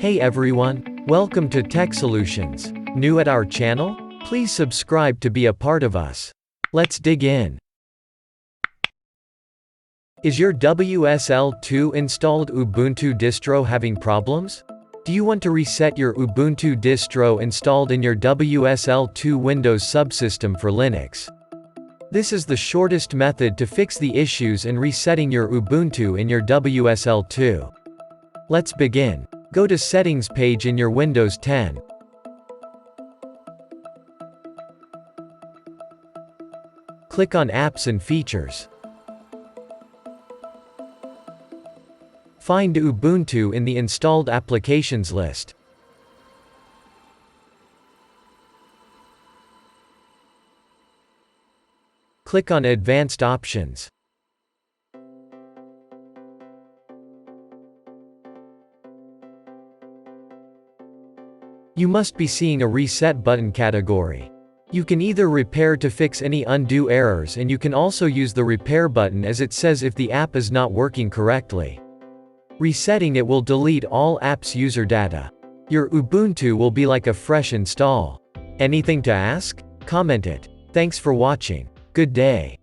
Hey everyone, welcome to Tech Solutions. New at our channel? Please subscribe to be a part of us. Let's dig in. Is your WSL2 installed Ubuntu distro having problems? Do you want to reset your Ubuntu distro installed in your WSL2 Windows Subsystem for Linux? This is the shortest method to fix the issues in resetting your Ubuntu in your WSL2. Let's begin. Go to Settings page in your Windows 10. Click on Apps and Features. Find Ubuntu in the Installed Applications list. Click on Advanced Options. You must be seeing a Reset button category. You can either repair to fix any undue errors, and you can also use the Repair button as it says if the app is not working correctly. Resetting it will delete all app's user data. Your Ubuntu will be like a fresh install. Anything to ask? Comment it. Thanks for watching. Good day.